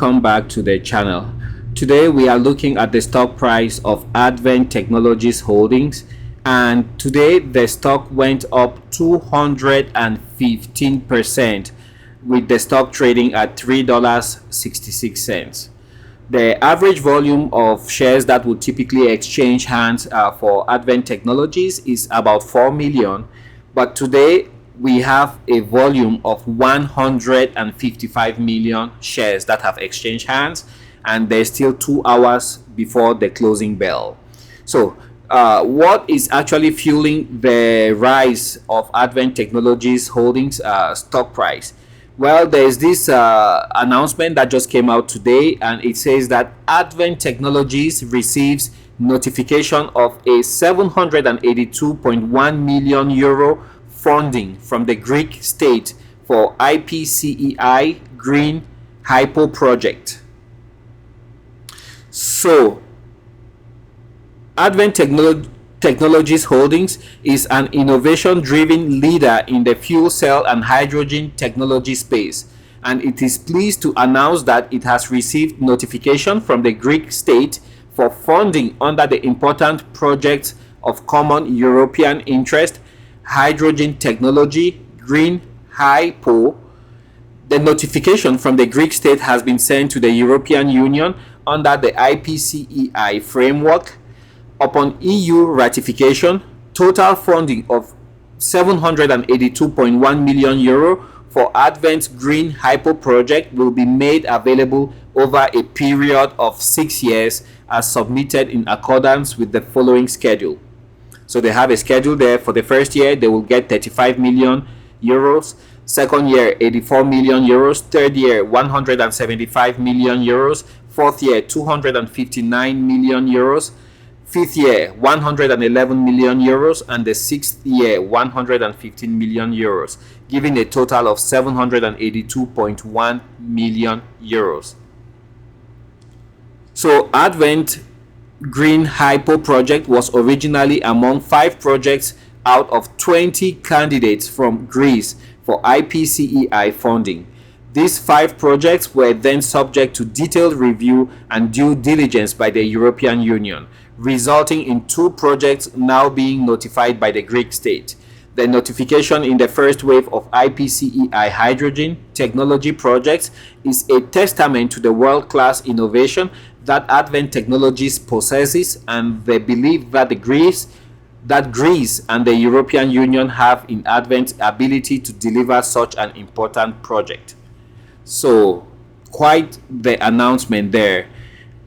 welcome back to the channel. Today we are looking at the stock price of Advent Technologies Holdings, and today the stock went up 215% with the stock trading at $3.66. The average volume of shares that would typically exchange hands for Advent Technologies is about 4 million, but today we have a volume of 155 million shares that have exchanged hands, and there's still 2 hours before the closing bell. So what is actually fueling the rise of Advent Technologies Holdings stock price? Well, there's this announcement that just came out today, and it says that Advent Technologies receives notification of a 782.1 million euro funding from the Greek state for IPCEI Green Hypo project. So Advent Technologies Holdings is an innovation-driven leader in the fuel cell and hydrogen technology space, and it is pleased to announce that it has received notification from the Greek state for funding under the important project of common European interest, hydrogen technology, Green Hypo. The notification from the Greek state has been sent to the European Union under the IPCEI framework. Upon EU ratification, total funding of 782.1 million euro for Advent's Green Hypo project will be made available over a period of 6 years as submitted in accordance with the following schedule. So they have a schedule there. For the first year, they will get 35 million euros. Second year, 84 million euros. Third year, 175 million euros. Fourth year, 259 million euros. Fifth year, 111 million euros. And the sixth year, 115 million euros, giving a total of 782.1 million euros. So Advent Green Hypo project was originally among 5 projects out of 20 candidates from Greece for IPCEI funding. These 5 projects were then subject to detailed review and due diligence by the European Union, resulting in 2 projects now being notified by the Greek state. The notification in the first wave of IPCEI hydrogen technology projects is a testament to the world-class innovation that Advent Technologies possesses, and the belief that Greece and the European Union have in Advent's ability to deliver such an important project. So quite the announcement there.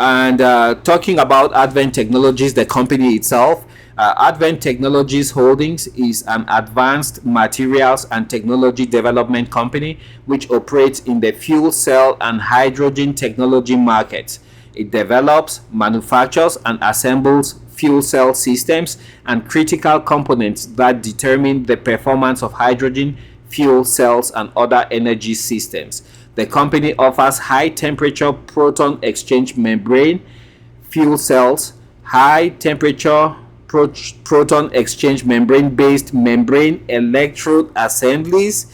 And talking about Advent Technologies, the company itself, Advent Technologies Holdings is an advanced materials and technology development company which operates in the fuel cell and hydrogen technology markets. It develops, manufactures, and assembles fuel cell systems and critical components that determine the performance of hydrogen fuel cells and other energy systems. The company offers high-temperature proton exchange membrane fuel cells, high-temperature proton exchange membrane-based membrane electrode assemblies,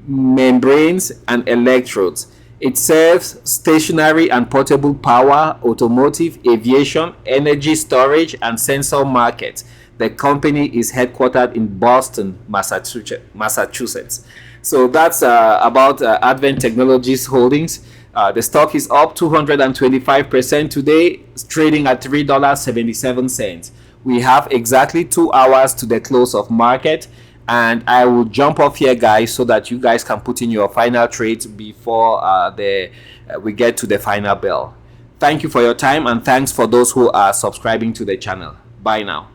membranes, and electrodes. It serves stationary and portable power, automotive, aviation, energy storage, and sensor markets. The company is headquartered in Boston, Massachusetts. So that's about Advent Technologies Holdings. The stock is up 225% today, trading at $3.77. We have exactly 2 hours to the close of market, and I will jump off here, guys, so that you guys can put in your final trades before we get to the final bell. Thank you for your time, and thanks for those who are subscribing to the channel. Bye now.